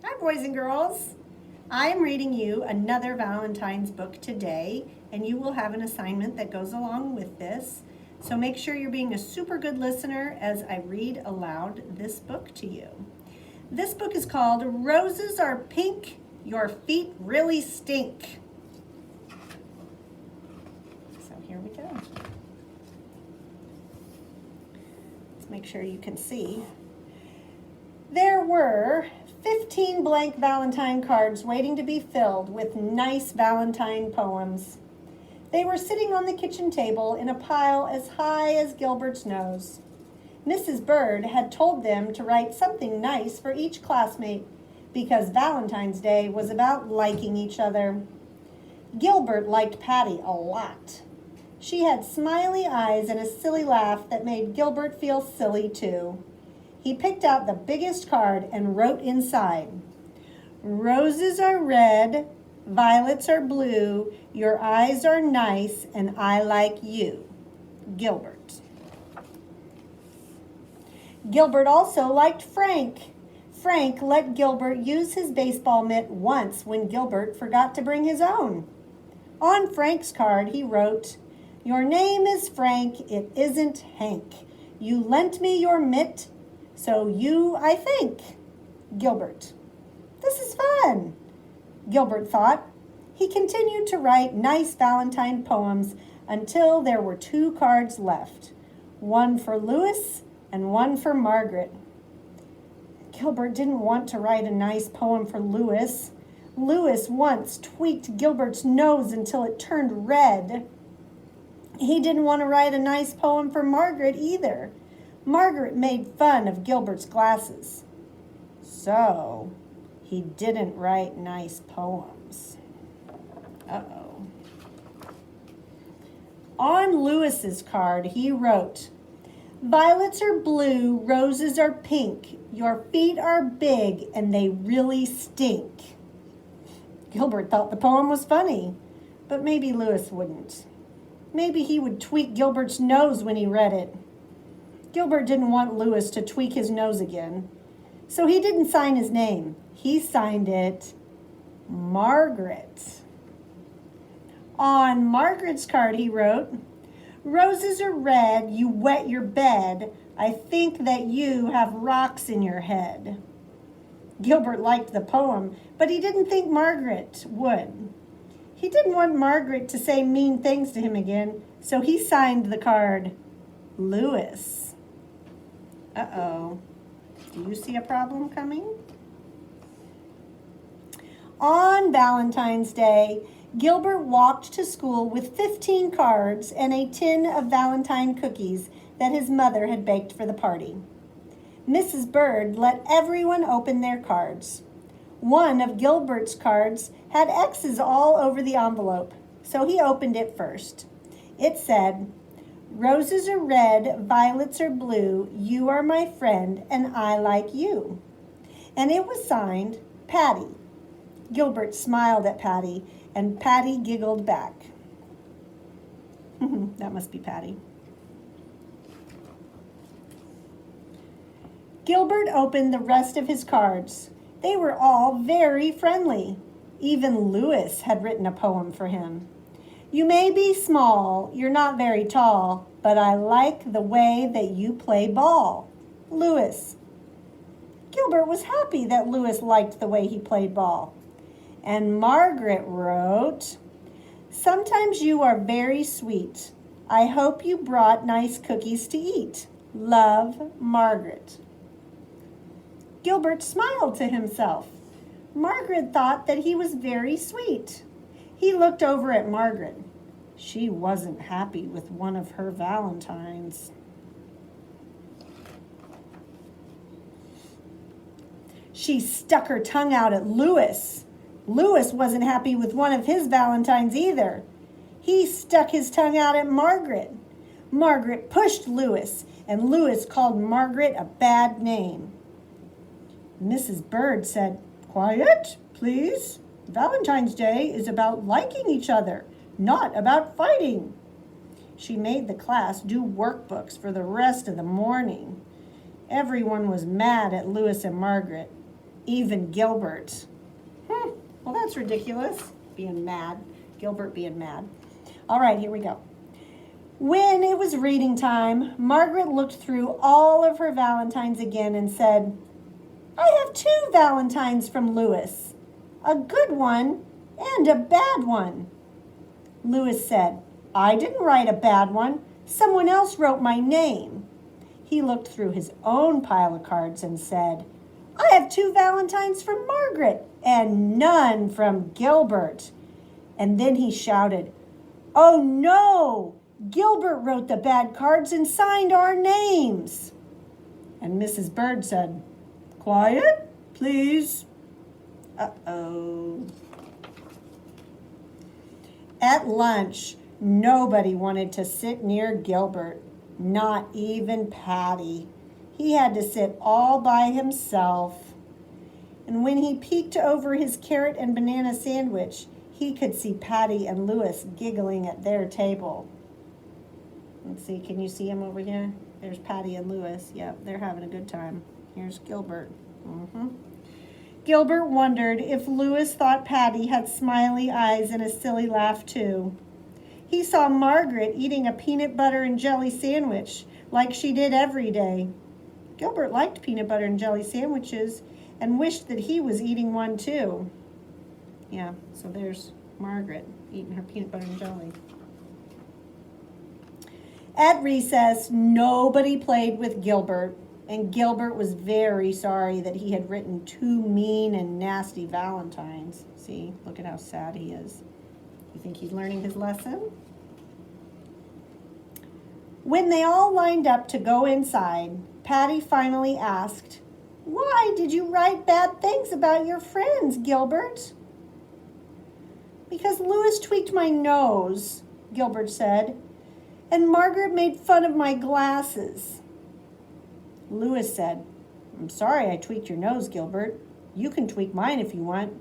Hi, boys and girls. I am reading you another Valentine's book today, and you will have an assignment that goes along with this. So make sure you're being a super good listener as I read aloud this book to you. This book is called Roses Are Pink, Your Feet Really Stink. So here we go. Let's make sure you can see. There were 15 blank Valentine cards waiting to be filled with nice Valentine poems. They were sitting on the kitchen table in a pile as high as Gilbert's nose. Mrs. Bird had told them to write something nice for each classmate because Valentine's Day was about liking each other. Gilbert liked Patty a lot. She had smiley eyes and a silly laugh that made Gilbert feel silly too. He picked out the biggest card and wrote inside, "Roses are red, violets are blue, your eyes are nice, and I like you. Gilbert." Gilbert also liked Frank. Frank let Gilbert use his baseball mitt once when Gilbert forgot to bring his own. On Frank's card, he wrote, "Your name is Frank, it isn't Hank. You lent me your mitt, so you, I think. Gilbert." This is fun, Gilbert thought. He continued to write nice Valentine poems until there were 2 cards left, one for Louis and one for Margaret. Gilbert didn't want to write a nice poem for Louis. Louis once tweaked Gilbert's nose until it turned red. He didn't want to write a nice poem for Margaret either. Margaret made fun of Gilbert's glasses. So, he didn't write nice poems. Uh-oh. On Louis's card, he wrote, "Violets are blue, roses are pink. Your feet are big and they really stink." Gilbert thought the poem was funny, but maybe Louis wouldn't. Maybe he would tweak Gilbert's nose when he read it. Gilbert didn't want Louis to tweak his nose again, so he didn't sign his name. He signed it Margaret. On Margaret's card he wrote, "Roses are red, you wet your bed. I think that you have rocks in your head." Gilbert liked the poem, but he didn't think Margaret would. He didn't want Margaret to say mean things to him again, so he signed the card Louis. Uh-oh. Do you see a problem coming? On Valentine's Day, Gilbert walked to school with 15 cards and a tin of Valentine cookies that his mother had baked for the party. Mrs. Bird let everyone open their cards. One of Gilbert's cards had X's all over the envelope, so he opened it first. It said, "Roses are red, violets are blue, you are my friend, and I like you." And it was signed Patty. Gilbert smiled at Patty, and Patty giggled back. That must be Patty. Gilbert opened the rest of his cards. They were all very friendly. Even Louis had written a poem for him. "You may be small, you're not very tall, but I like the way that you play ball. Louis." Gilbert was happy that Louis liked the way he played ball. And Margaret wrote, "Sometimes you are very sweet. I hope you brought nice cookies to eat. Love, Margaret." Gilbert smiled to himself. Margaret thought that he was very sweet. He looked over at Margaret. She wasn't happy with one of her Valentines. She stuck her tongue out at Louis. Louis wasn't happy with one of his Valentines either. He stuck his tongue out at Margaret. Margaret pushed Louis, and Louis called Margaret a bad name. Mrs. Bird said, "Quiet, please. Valentine's Day is about liking each other, not about fighting." She made the class do workbooks for the rest of the morning. Everyone was mad at Louis and Margaret. even Gilbert. Well, that's ridiculous. Being mad. Gilbert being mad. All right, here we go. When it was reading time, Margaret looked through all of her valentines again and said, I have 2 valentines from Lewis, a good one and a bad one. Lewis said, I didn't write a bad one. Someone else wrote my name. He looked through his own pile of cards and said, I have 2 valentines from Margaret and none from Gilbert. And then he shouted, Oh no! Gilbert wrote the bad cards and signed our names. And Mrs. Bird said, Quiet, please. Uh-oh. At lunch, nobody wanted to sit near Gilbert, not even Patty. He had to sit all by himself. And when he peeked over his carrot and banana sandwich, he could see Patty and Lewis giggling at their table. Let's see, can you see him over here? There's Patty and Lewis. Yep, they're having a good time. Here's Gilbert. Gilbert wondered if Lewis thought Patty had smiley eyes and a silly laugh too. He saw Margaret eating a peanut butter and jelly sandwich like she did every day. Gilbert liked peanut butter and jelly sandwiches and wished that he was eating one too. Yeah, so there's Margaret eating her peanut butter and jelly. At recess, nobody played with Gilbert, and Gilbert was very sorry that he had written 2 mean and nasty valentines. See, look at how sad he is. You think he's learning his lesson? When they all lined up to go inside, Patty finally asked, Why did you write bad things about your friends, Gilbert? Because Lewis tweaked my nose, Gilbert said, and Margaret made fun of my glasses. Lewis said, I'm sorry I tweaked your nose, Gilbert. You can tweak mine if you want.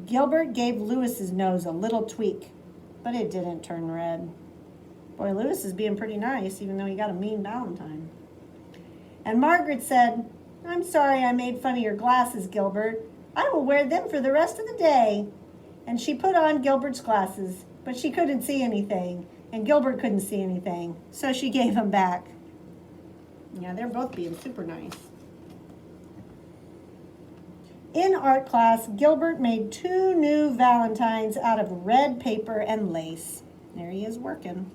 Gilbert gave Lewis's nose a little tweak, but it didn't turn red. Boy, Lewis is being pretty nice, even though he got a mean valentine. And Margaret said, I'm sorry I made fun of your glasses, Gilbert. I will wear them for the rest of the day. And she put on Gilbert's glasses, but she couldn't see anything, and Gilbert couldn't see anything, so she gave them back. Yeah, they're both being super nice. In art class, Gilbert made 2 new valentines out of red paper and lace. There he is working.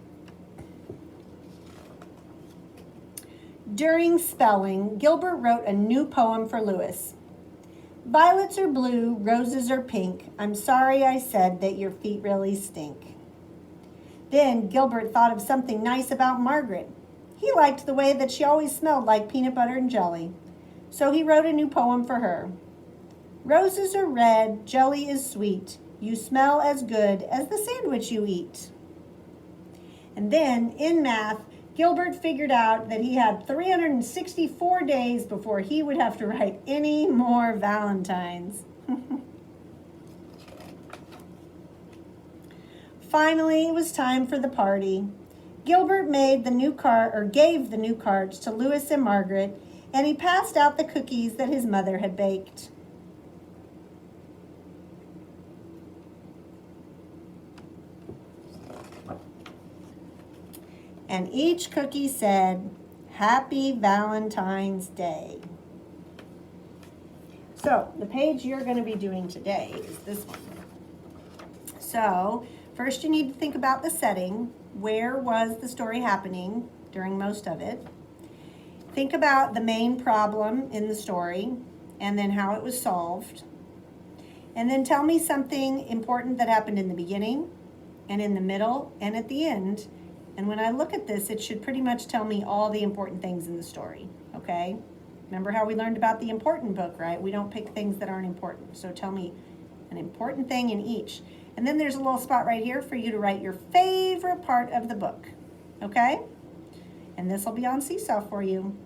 During spelling, Gilbert wrote a new poem for Lewis. Violets are blue, roses are pink. I'm sorry I said that your feet really stink. Then Gilbert thought of something nice about Margaret. He liked the way that she always smelled like peanut butter and jelly. So he wrote a new poem for her. Roses are red, jelly is sweet. You smell as good as the sandwich you eat. And then, in math, Gilbert figured out that he had 364 days before he would have to write any more valentines. Finally, it was time for the party. Gilbert gave the new cards to Lewis and Margaret, and he passed out the cookies that his mother had baked. And each cookie said, Happy Valentine's Day. So the page you're going to be doing today is this one. So first you need to think about the setting. Where was the story happening during most of it? Think about the main problem in the story and then how it was solved. And then tell me something important that happened in the beginning and in the middle and at the end. And when I look at this, it should pretty much tell me all the important things in the story, okay? Remember how we learned about the important book, right? We don't pick things that aren't important. So tell me an important thing in each. And then there's a little spot right here for you to write your favorite part of the book, okay? And this will be on Seesaw for you.